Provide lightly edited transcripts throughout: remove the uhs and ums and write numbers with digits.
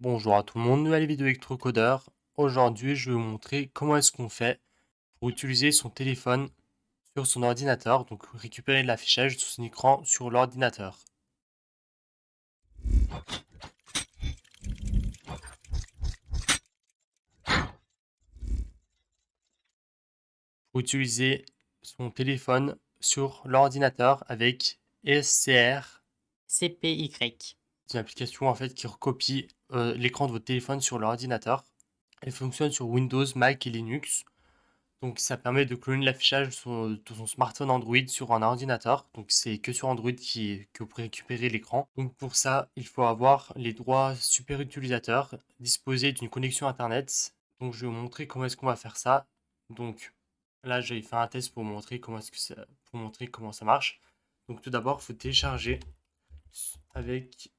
Bonjour à tout le monde, nouvelle vidéo électrocodeur. Aujourd'hui, je vais vous montrer comment est-ce qu'on fait pour utiliser son téléphone sur son ordinateur, donc récupérer de l'affichage de son écran sur l'ordinateur. Pour utiliser son téléphone sur l'ordinateur avec SCR CPY. C'est une application en fait qui recopie l'écran de votre téléphone sur l'ordinateur. Elle fonctionne sur Windows, Mac et Linux. Donc ça permet de cloner l'affichage de son smartphone Android sur un ordinateur. Donc c'est que sur Android que vous pouvez récupérer l'écran. Donc pour ça, il faut avoir les droits super utilisateurs, disposer d'une connexion Internet. Donc je vais vous montrer comment est-ce qu'on va faire ça. Donc là, j'ai fait un test pour montrer pour montrer comment ça marche. Donc tout d'abord, il faut télécharger avec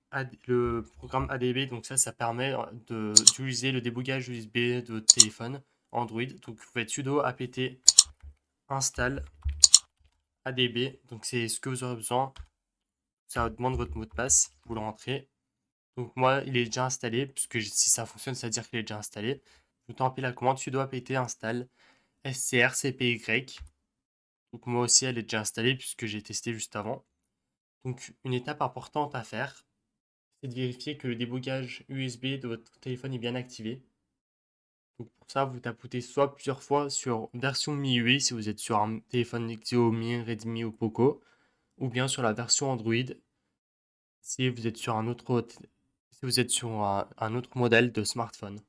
le programme ADB. Donc ça permet d'utiliser le débogage USB de votre téléphone Android. Donc vous faites sudo apt install ADB. Donc c'est ce que vous aurez besoin. Ça demande votre mot de passe. Vous le rentrez. Donc moi, il est déjà installé, puisque si ça fonctionne, ça veut dire qu'il est déjà installé. Vous tapez la commande sudo apt install strcpy. Donc moi aussi, elle est déjà installée, puisque j'ai testé juste avant. Donc une étape importante à faire, c'est de vérifier que le débogage USB de votre téléphone est bien activé. Donc pour ça, vous tapotez soit plusieurs fois sur version MIUI si vous êtes sur un téléphone Xiaomi, Redmi ou Poco, ou bien sur la version Android si vous êtes sur un autre modèle de smartphone.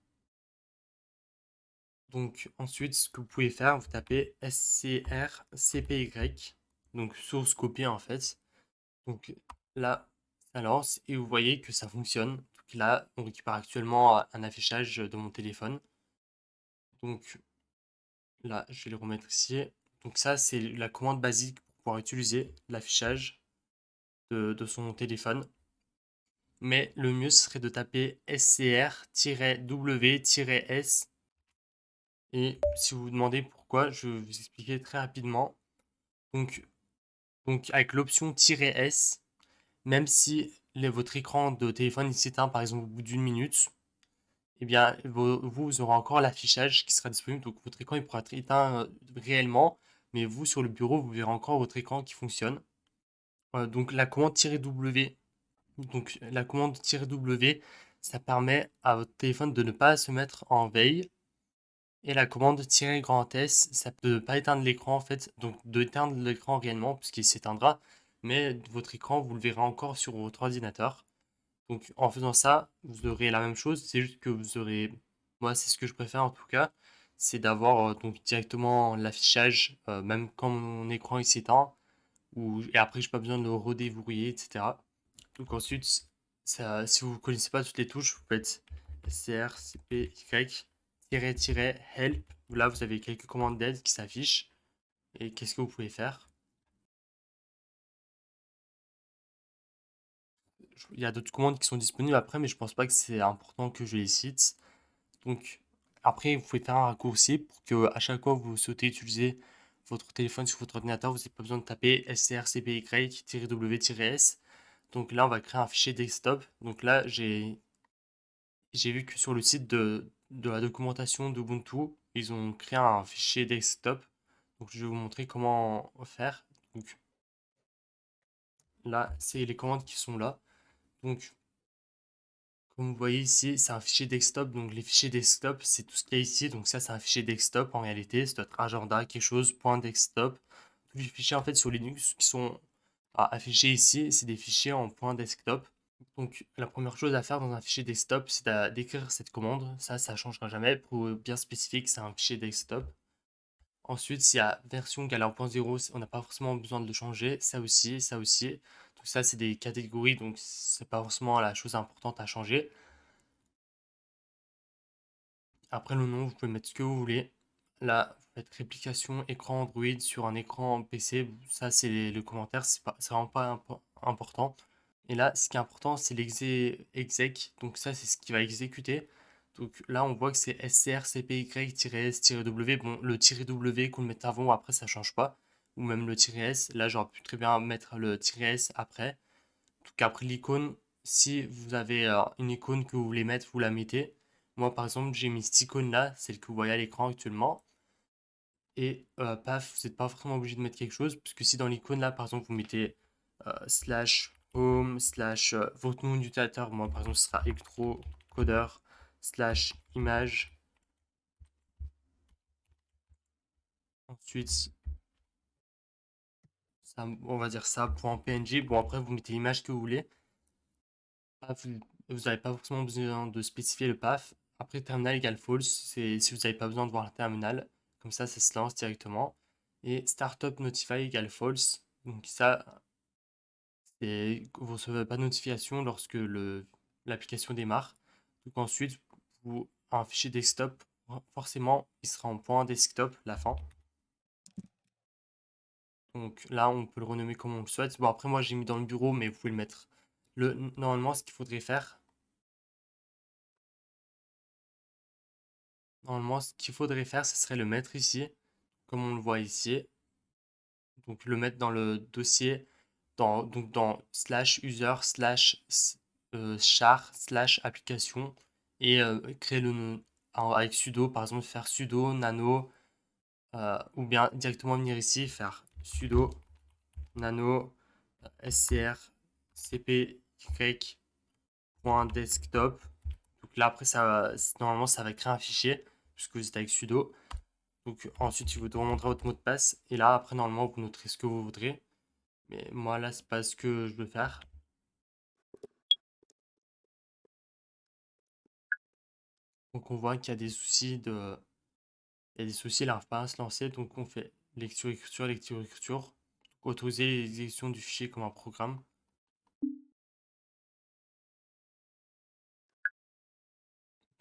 Donc ensuite, ce que vous pouvez faire, vous tapez SCRCPY, donc source copiée en fait. Donc là, ça lance et vous voyez que ça fonctionne. Donc là, on récupère actuellement un affichage de mon téléphone. Donc là, je vais le remettre ici. Donc ça, c'est la commande basique pour pouvoir utiliser l'affichage de son téléphone. Mais le mieux serait de taper scr-w-s. Et si vous vous demandez pourquoi, je vais vous expliquer très rapidement. Donc, donc avec l'option "-s", même si votre écran de téléphone s'éteint par exemple au bout d'une minute, eh bien vous aurez encore l'affichage qui sera disponible. Donc votre écran il pourra être éteint réellement, mais vous sur le bureau vous verrez encore votre écran qui fonctionne. Donc la commande "-w", la commande "-w", ça permet à votre téléphone de ne pas se mettre en veille. Et la commande "-s", ça peut pas éteindre l'écran en fait, donc d'éteindre l'écran réellement puisqu'il s'éteindra, mais votre écran vous le verrez encore sur votre ordinateur. Donc en faisant ça, vous aurez la même chose, c'est juste que vous aurez, moi c'est ce que je préfère en tout cas, c'est d'avoir donc directement l'affichage même quand mon écran il s'éteint, et après j'ai pas besoin de le redéverrouiller, etc. Donc ensuite, si vous ne connaissez pas toutes les touches, vous faites strcpy-help. Là, vous avez quelques commandes d'aide qui s'affichent. Et qu'est-ce que vous pouvez faire? Il y a d'autres commandes qui sont disponibles après, mais je pense pas que c'est important que je les cite. Donc après, vous pouvez faire un raccourci pour que à chaque fois que vous souhaitez utiliser votre téléphone sur votre ordinateur, vous n'avez pas besoin de taper strcpy-w-s. Donc là, on va créer un fichier desktop. Donc là, j'ai vu que sur le site de la documentation d'Ubuntu, ils ont créé un fichier desktop. Donc je vais vous montrer comment faire. Donc là, c'est les commandes qui sont là. Donc comme vous voyez ici, c'est un fichier desktop. Donc les fichiers desktop, c'est tout ce qu'il y a ici. Donc ça, c'est un fichier desktop en réalité. Ça doit être agenda, quelque chose, point desktop. Tous les fichiers en fait sur Linux qui sont affichés ici, c'est des fichiers en point desktop. Donc, la première chose à faire dans un fichier desktop, c'est d'écrire cette commande. Ça changera jamais pour bien spécifier que c'est un fichier desktop. Ensuite, s'il y a version égale à 1.0, on n'a pas forcément besoin de le changer. Ça aussi, ça aussi. Tout ça, c'est des catégories, donc c'est pas forcément la chose importante à changer. Après le nom, vous pouvez mettre ce que vous voulez. Là, vous faites réplication écran Android sur un écran PC. Ça, c'est le commentaire, c'est vraiment pas important. Et là, ce qui est important, c'est l'exec. Donc ça, c'est ce qui va exécuter. Donc là, on voit que c'est strcpy-s-w. Bon, le "-w" qu'on le met avant ou après, ça change pas. Ou même le "-s". Là, j'aurais pu très bien mettre le "-s" après. Donc après l'icône, si vous avez une icône que vous voulez mettre, vous la mettez. Moi, par exemple, j'ai mis cette icône-là, celle que vous voyez à l'écran actuellement. Et paf, vous n'êtes pas forcément obligé de mettre quelque chose, puisque si dans l'icône là, par exemple, vous mettez slash home, slash votre nom d'utilisateur, moi par exemple, ce sera electrocodeur, slash image, ensuite, ça, on va dire ça, point .png, bon après, vous mettez l'image que vous voulez. Paf, vous n'avez pas forcément besoin de spécifier le path. Après, terminal égale false, c'est si vous n'avez pas besoin de voir le terminal, comme ça se lance directement. Et startup notify égale false, donc ça, et vous ne recevez pas de notification lorsque l'application démarre. Donc ensuite, vous, un fichier desktop, forcément, il sera en point desktop, la fin. Donc là, on peut le renommer comme on le souhaite. Bon, après, moi, j'ai mis dans le bureau, mais vous pouvez le mettre. Normalement, ce qu'il faudrait faire, ce serait le mettre ici, comme on le voit ici. Donc le mettre dans le dossier, donc dans slash user slash char slash application et créer le nom avec sudo, par exemple faire sudo nano ou bien directement venir ici faire sudo nano scr cpy.desktop. Donc là après normalement ça va créer un fichier puisque vous êtes avec sudo. Donc ensuite il vous demanderez votre mot de passe et là après normalement vous noterez ce que vous voudrez. Mais moi là c'est pas ce que je veux faire. Donc on voit qu'il y a des soucis il y a des soucis, il n'arrive pas à se lancer. Donc on fait lecture-écriture, lecture-écriture. Autoriser l'exécution du fichier comme un programme.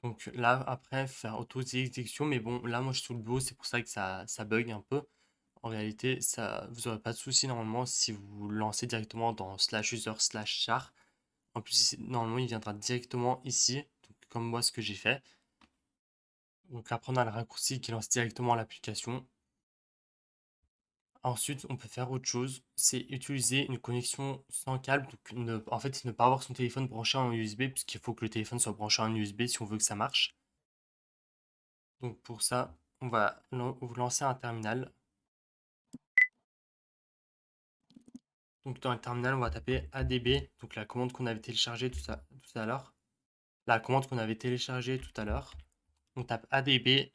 Donc là après faire autoriser l'exécution. Mais bon là moi je suis sur le bureau, c'est pour ça que ça bug un peu. En réalité, vous n'aurez pas de souci normalement si vous lancez directement dans slash user slash char. En plus, normalement, il viendra directement ici, donc, comme moi ce que j'ai fait. Donc après, on a le raccourci qui lance directement l'application. Ensuite, on peut faire autre chose, c'est utiliser une connexion sans câble. Donc en fait, ne pas avoir son téléphone branché en USB, puisqu'il faut que le téléphone soit branché en USB si on veut que ça marche. Donc pour ça, on va vous lancer un terminal. Donc dans le terminal, on va taper ADB, donc la commande qu'on avait téléchargée tout à l'heure. La commande qu'on avait téléchargée tout à l'heure. On tape ADB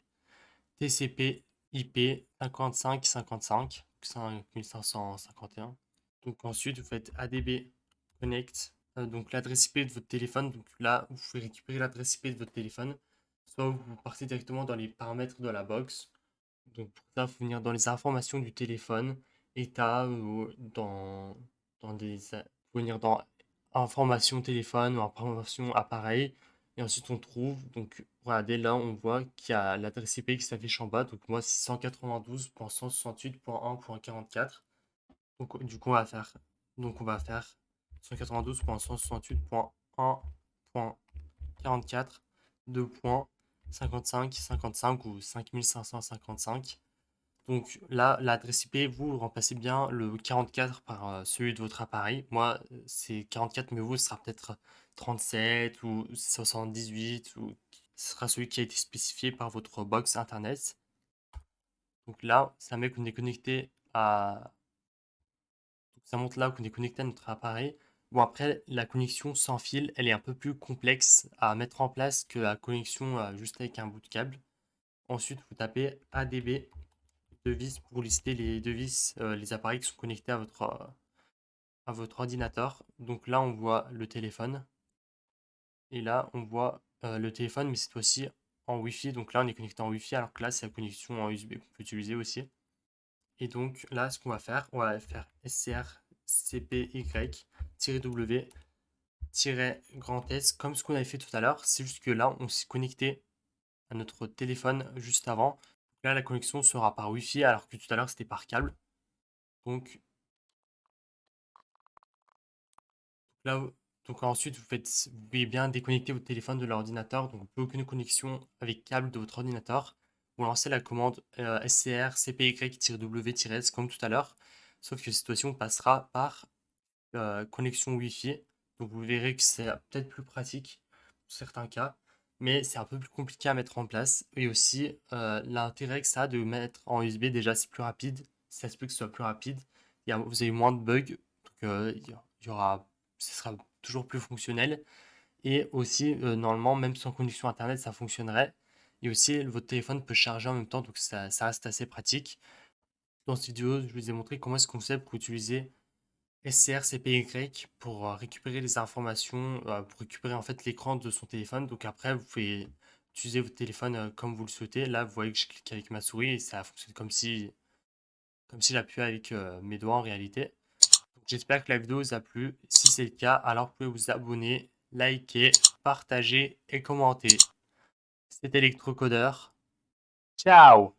TCP IP 5555 5551. Donc ensuite, vous faites ADB Connect, donc l'adresse IP de votre téléphone. Donc là, vous pouvez récupérer l'adresse IP de votre téléphone. Soit vous partez directement dans les paramètres de la box. Donc pour ça, il faut venir dans les informations du téléphone, état, dans faut venir dans informations téléphone ou informations appareil. Et ensuite, on trouve, donc regardez là, on voit qu'il y a l'adresse IP qui s'affiche en bas. Donc moi, c'est 192.168.1.44. Donc du coup, on va faire 192.168.1.44 2.5555 ou 5555. Donc là, l'adresse IP, vous remplacez bien le 44 par celui de votre appareil. Moi, c'est 44, mais vous, ce sera peut-être 37 ou 78, ou ce sera celui qui a été spécifié par votre box internet. Donc là, ça met qu'on est connecté à... Donc ça montre là qu'on est connecté à notre appareil. Bon, après, la connexion sans fil, elle est un peu plus complexe à mettre en place que la connexion juste avec un bout de câble. Ensuite, vous tapez ADB devices pour lister les devices, les appareils qui sont connectés à votre ordinateur. Donc là, on voit le téléphone. Et là, on voit le téléphone, mais cette fois-ci en Wi-Fi. Donc là, on est connecté en Wi-Fi, alors que là, c'est la connexion en USB qu'on peut utiliser aussi. Et donc là, ce qu'on va faire, on va faire scrcpy-w grand S, comme ce qu'on avait fait tout à l'heure. C'est juste que là, on s'est connecté à notre téléphone juste avant. Là, la connexion sera par Wi-Fi, alors que tout à l'heure, c'était par câble. Donc là, donc ensuite, vous pouvez bien déconnecter votre téléphone de l'ordinateur, donc plus aucune connexion avec câble de votre ordinateur. Vous lancez la commande scr cpy-w-s comme tout à l'heure, sauf que cette fois-ci, on passera par connexion Wi-Fi. Donc vous verrez que c'est peut-être plus pratique pour certains cas, mais c'est un peu plus compliqué à mettre en place. Et aussi, l'intérêt que ça a de mettre en USB, déjà c'est plus rapide, ça se peut que ce soit plus rapide, vous avez moins de bugs, donc il y aura, ce sera toujours plus fonctionnel. Et aussi, normalement, même sans connexion Internet, ça fonctionnerait. Et aussi, votre téléphone peut charger en même temps, donc ça reste assez pratique. Dans cette vidéo, je vous ai montré comment est-ce qu'on fait pour utiliser SCR CPY pour récupérer les informations, pour récupérer en fait l'écran de son téléphone. Donc après, vous pouvez utiliser votre téléphone comme vous le souhaitez. Là, vous voyez que je clique avec ma souris et ça fonctionne comme si j'appuyais avec mes doigts en réalité. Donc, j'espère que la vidéo vous a plu. Si c'est le cas, alors vous pouvez vous abonner, liker, partager et commenter. C'était Electrocodeur. Ciao!